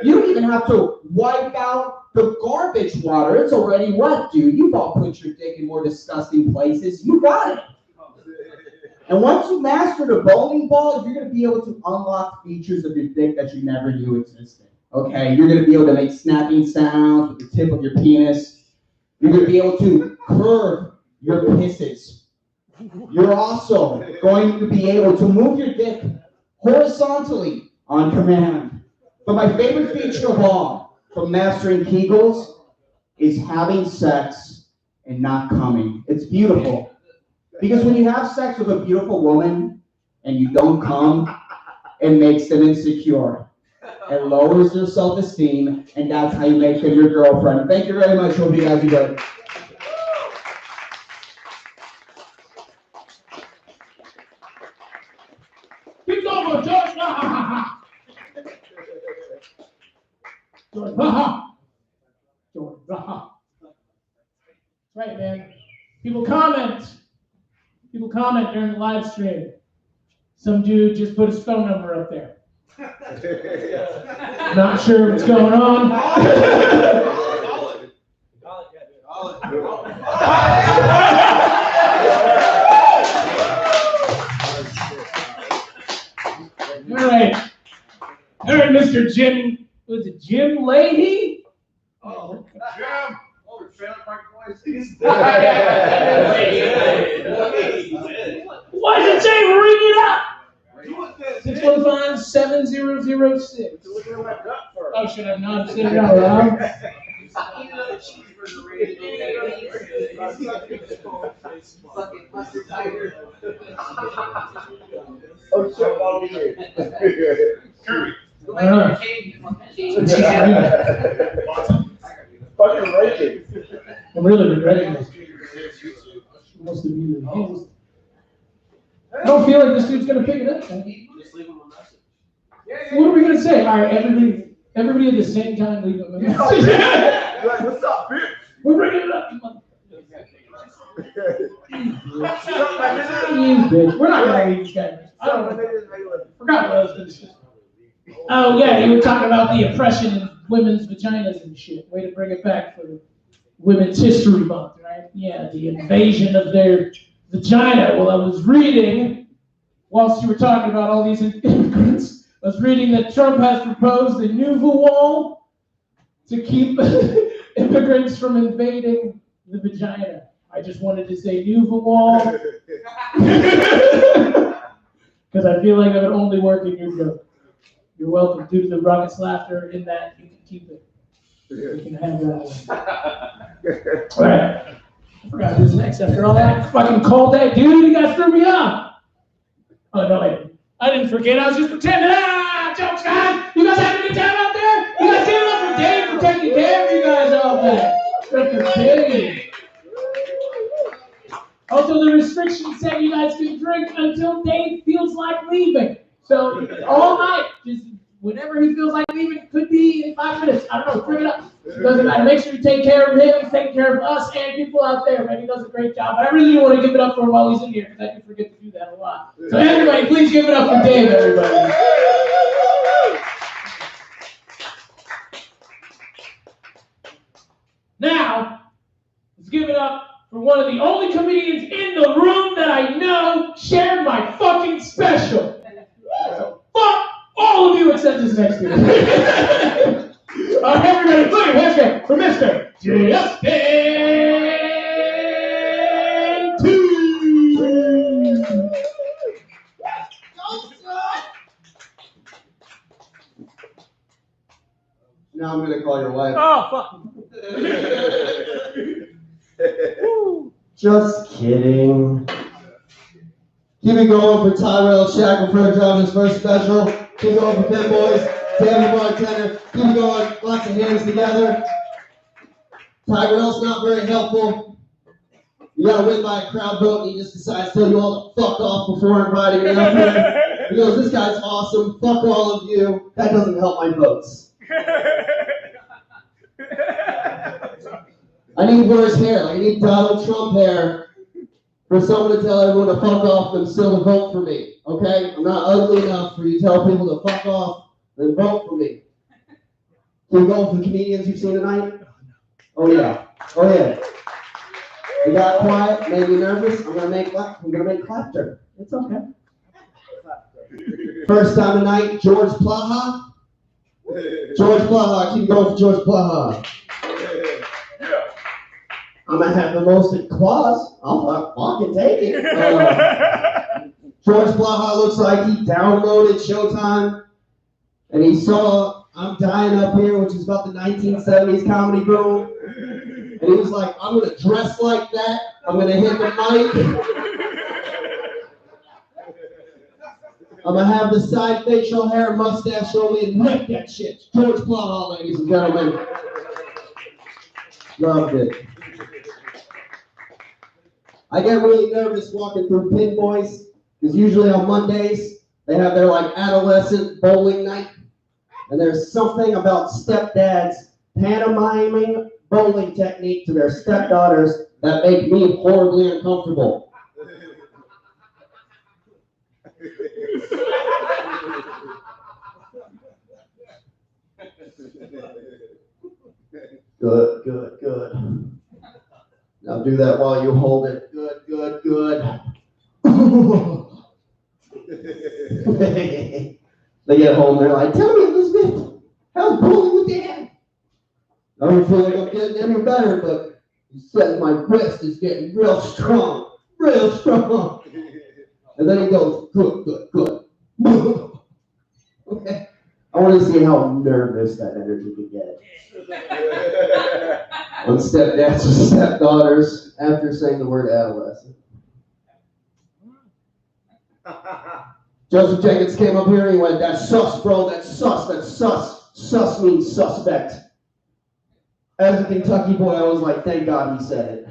You don't even have to wipe out the garbage water. It's already wet, dude. You've all put your dick in more disgusting places. You got it. And once you master the bowling ball, you're gonna be able to unlock features of your dick that you never knew existed. Okay, you're gonna be able to make snapping sounds with the tip of your penis. You're gonna be able to curve your pisses. You're also going to be able to move your dick horizontally on command. But my favorite feature of all from mastering Kegels is having sex and not coming. It's beautiful. Because when you have sex with a beautiful woman and you don't come, it makes them insecure. It lowers their self-esteem, and that's how you make them your girlfriend. Thank you very much. Hope you guys enjoyed. It's over, George. George. That's right, man. People comment during the live stream. Some dude just put his phone number up there. Not sure what's going on. Mr. Jim, was it Jim Leahy? Oh, Jim. Oh, we're trailer park boys. Why does it say ring it up? Do it this. 615-7006. Look at my gut first. Oh, should I not sit down, Rob? Oh, shit, follow me. Curry. Fucking raking. I'm really regretting this. Must have been the host. I don't feel like this dude's gonna pick it up. Man. What are we gonna say? All right, everybody at the same time leave them a message. Like, what's up, bitch? We're bringing it up. You bitch. We're not gonna leave these guys. I don't know. Forgot what I was gonna say. Oh yeah, you were talking about the oppression of women's vaginas and shit. Way to bring it back for Women's History Month, right? Yeah, the invasion of their vagina. Well, I was reading, whilst you were talking about all these immigrants, I was reading that Trump has proposed a new wall to keep immigrants from invading the vagina. I just wanted to say new wall because I feel like that would only work in your joke. You're welcome. Due to the raucous laughter in that, you can keep it. You can have that one. All right. I forgot who's next after all that fucking cold day. Dude, you guys threw me off. Oh, no, I didn't forget. I was just pretending. Jokes, guys. You guys having a good time out there? You guys give it up for Dave for taking care of you guys all day. Good for Dave. Also, the restrictions say you guys can drink until Dave feels like leaving. So all night, just whenever he feels like leaving, could be in 5 minutes. I don't know, bring it up. It doesn't matter. Make sure you take care of him, take care of us and people out there. Man, he does a great job. But I really want to give it up for him while he's in here because I do forget to do that a lot. So everybody, please give it up for Dave, everybody. Now, let's give it up for one of the only comedians in the room that I know shared my fucking special. So fuck all of you except this next dude. Everybody, put your hands together for Mr. Justin 2. Now I'm gonna call your wife. Oh, fuck. Just kidding. Keep it going for Tyrell Shackelford dropping his first special. Keep it going for Pinboys, David Bartender. Keep it going, lots of hands together. Tyrell's not very helpful. You gotta win by a crowd vote and he just decides to tell you all to fuck off before inviting me up here. He goes, this guy's awesome, fuck all of you. That doesn't help my votes. I need worse hair, like I need Donald Trump hair. For someone to tell everyone to fuck off and still to vote for me, okay? I'm not ugly enough for you to tell people to fuck off and vote for me. Can we go for the comedians you've seen tonight? Oh yeah, oh yeah. You got quiet, made me nervous. I'm gonna make clapter. It's okay. First time tonight, George Plaha. George Plaha, keep going for George Plaha. I'm gonna have the most claws. I'll fucking take it. George Plaha looks like he downloaded Showtime and he saw I'm Dying Up Here, which is about the 1970s comedy boom. And he was like, I'm gonna dress like that. I'm gonna hit the mic. I'm gonna have the side facial hair, mustache only, and wreck that shit. George Plaha, ladies and gentlemen. Loved it. I get really nervous walking through Pinboys because usually on Mondays they have their like adolescent bowling night, and there's something about stepdads pantomiming bowling technique to their stepdaughters that make me horribly uncomfortable. Good, good, good. Now do that while you hold it. Good, good, good. They get home, they're like, tell me this bit. was pulling with Dan. I don't feel like I'm getting any better, but he says my wrist is getting real strong. Real strong. And then he goes, good. Okay. I want to see how nervous that energy could get. On stepdads and stepdaughters after saying the word adolescent. Joseph Jenkins came up here and he went, that's sus, bro, that's sus. Sus means suspect. As a Kentucky boy, I was like, thank God he said it.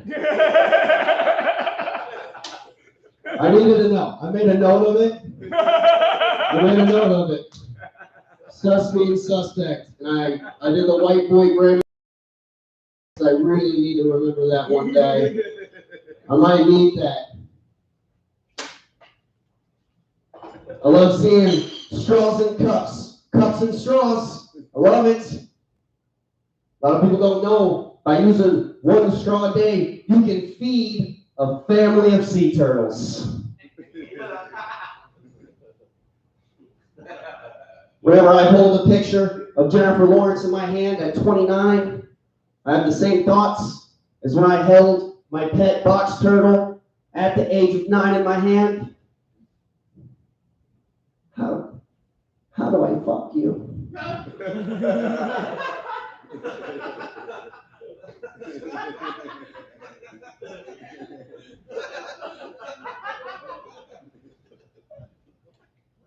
I needed to know. I made a note of it. Sus means suspect. And I did the white boy grammar. I really need to remember that one day. I might need that. I love seeing straws and cups. Cups and straws. I love it. A lot of people don't know, by using one straw a day, you can feed a family of sea turtles. Whenever I hold a picture of Jennifer Lawrence in my hand at 29, I have the same thoughts as when I held my pet box turtle at the age of 9 in my hand. How do I fuck you?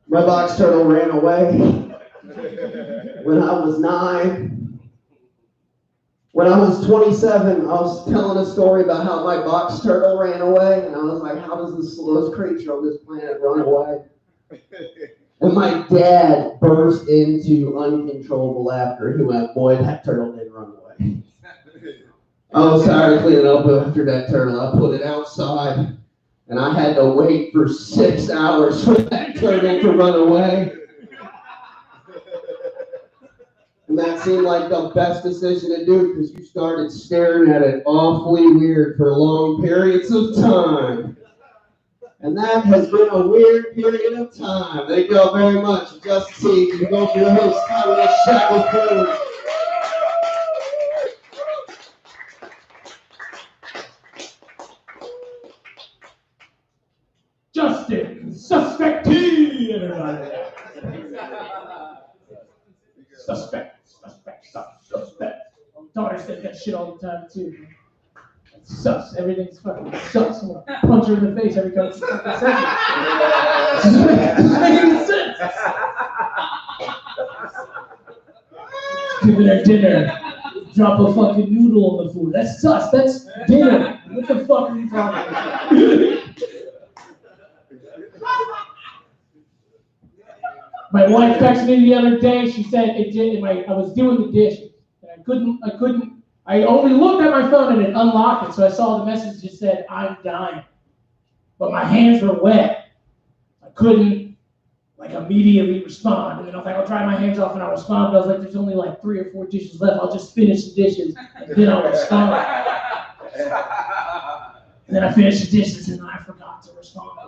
My box turtle ran away when I was 9. When I was 27, I was telling a story about how my box turtle ran away, and I was like, how does the slowest creature on this planet run away? And my dad burst into uncontrollable laughter. He went, boy, that turtle didn't run away. I was tired of cleaning up after that turtle. I put it outside, and I had to wait for 6 hours for that turtle to run away. And that seemed like the best decision to do because you started staring at it awfully weird for long periods of time. And that has been a weird period of time. Thank you all very much. Just T, you go for your host, Tyler Shackelford. Justin, suspectee, everybody. Suspect. Daughter said that shit all the time too. Sus. Everything's fucking sus. I'm gonna punch her in the face every time she fucking says it. Doesn't make any sense. Giving her dinner. Drop a fucking noodle on the food. That's sus. That's dinner. What the fuck are you talking about? My wife texted me the other day. She said I was doing the dishes. And I only looked at my phone and it unlocked it, so I saw the message just said, I'm dying. But my hands were wet. I couldn't, immediately respond. And then I was like, I'll dry my hands off and I'll respond. But I was like, there's only 3 or 4 dishes left. I'll just finish the dishes and then I'll respond. And then I finished the dishes and I forgot to respond.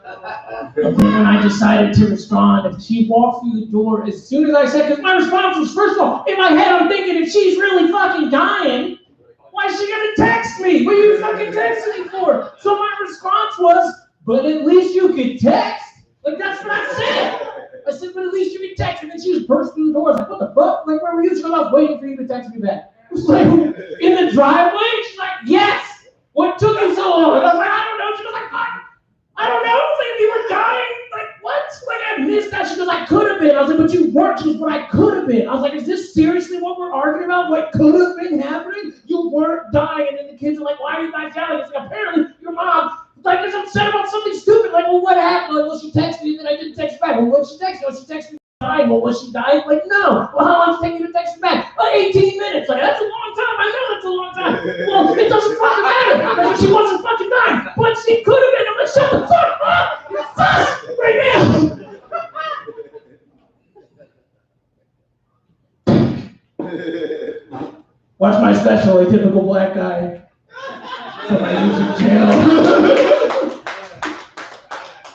And then when I decided to respond, if she walked through the door, as soon as I said, because my response was, first of all, in my head I'm thinking, if she's really fucking dying, why is she gonna text me? What are you fucking texting me for? So my response was, but at least you could text. That's what I said. I said, but at least you could text. And then she was bursting through the door. I was like, what the fuck? Where were you? She was like, waiting for you to text me back. I was like, in the driveway? She's like, yes. What took you so long? And I was like, I don't know. She was like, fuck. I don't know. You were dying. What? I missed that. She goes, I could have been. I was like, but you weren't. She goes, but I could have been. I was like, is this seriously what we're arguing about? What could have been happening? You weren't dying. And then the kids are like, why are you guys yelling? It's like, apparently your mom is upset about something stupid. Well, what happened? Well, she texted me and then I didn't text back. Well, what did she text me? Well, she texted me dying. Well, was she dying? No. Well, how long did it take you to text me back? 18 minutes. That's a long time. I know that's a long time. Well, it doesn't fucking matter. She wasn't fucking dying. But she could have been. I'm like, shut the fuck up. You're sus right now. Watch my special, A Typical Black Guy. From my YouTube channel.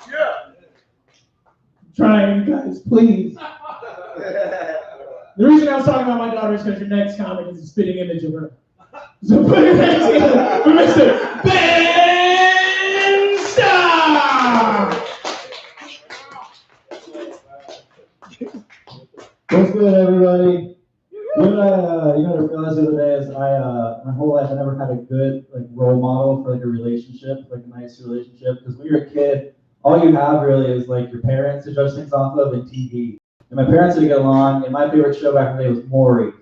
Yeah. Trying, guys, please. The reason I was talking about my daughter is because your next comic is a spitting image of her. So put your hands together for Mr. Ben Starr! What's good, everybody? You know what I realized the other day is my whole life I never had a good role model for a relationship, a nice relationship. Because when you're a kid, all you have really is your parents to judge things off of and TV. And my parents didn't get along, and my favorite show back in the day was Maury.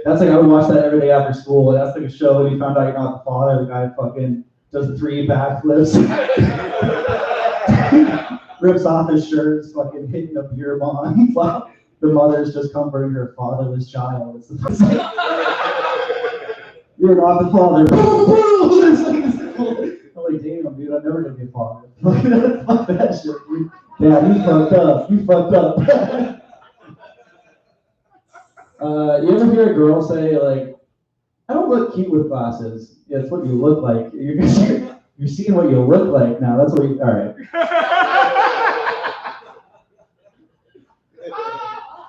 That's I would watch that every day after school. And that's a show when you found out you're not the father, the guy fucking does the 3 backflips. Rips off his shirt, fucking hitting a beer bong while the mother's just comforting her fatherless child. It's you're not the father. I'm damn, dude, I'm never gonna be a father. Fuck that shit, dude. Yeah, you fucked up. You fucked up. You ever hear a girl say, I don't look cute with glasses? Yeah, it's what you look like. You're seeing what you look like now. That's what you, all right.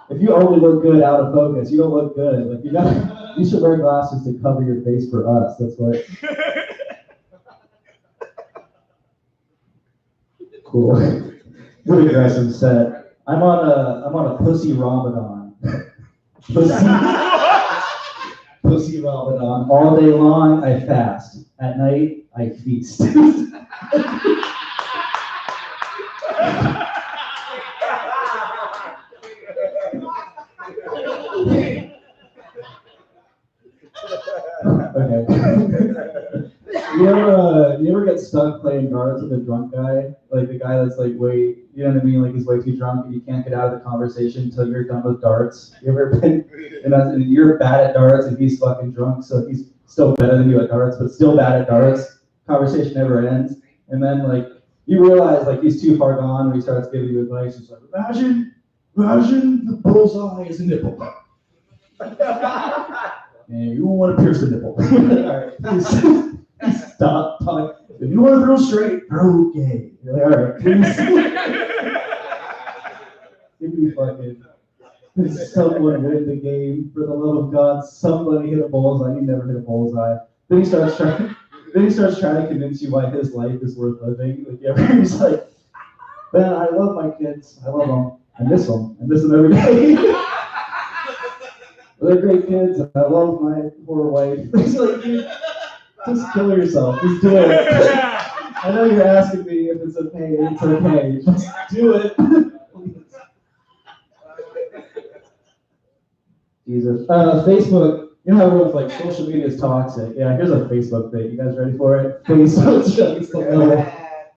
If you only look good out of focus, you don't look good. You should wear glasses to cover your face for us. That's what. Cool. Good aggressive set. I'm on a pussy Ramadan. Pussy Ramadan. All day long I fast. At night I feast. Okay. You ever get stuck playing darts with a drunk guy? The guy that's way, you know what I mean? He's way too drunk and you can't get out of the conversation until you're done with darts. You ever been, and you're bad at darts and he's fucking drunk, so he's still better than you at darts, but still bad at darts. Conversation never ends. And then you realize he's too far gone and he starts giving you advice. He's like, imagine the bullseye is a nipple. And you don't want to pierce the nipple. All right, stop talking. If you want to throw straight, throw gay. You're like, all right, please. Give me fucking. Someone win the game for the love of God. Somebody hit a bullseye. You never hit a bullseye. Then he starts trying to convince you why his life is worth living. He's like, man, I love my kids. I love them. I miss them. I miss them every day. They're great kids, and I love my poor wife. He's like, dude, just kill yourself. Just do it. I know you're asking me if it's okay. It's okay. Just do it. Jesus. Facebook. You know how everyone's social media is toxic. Yeah, here's a Facebook thing. You guys ready for it? Facebook chugs the level.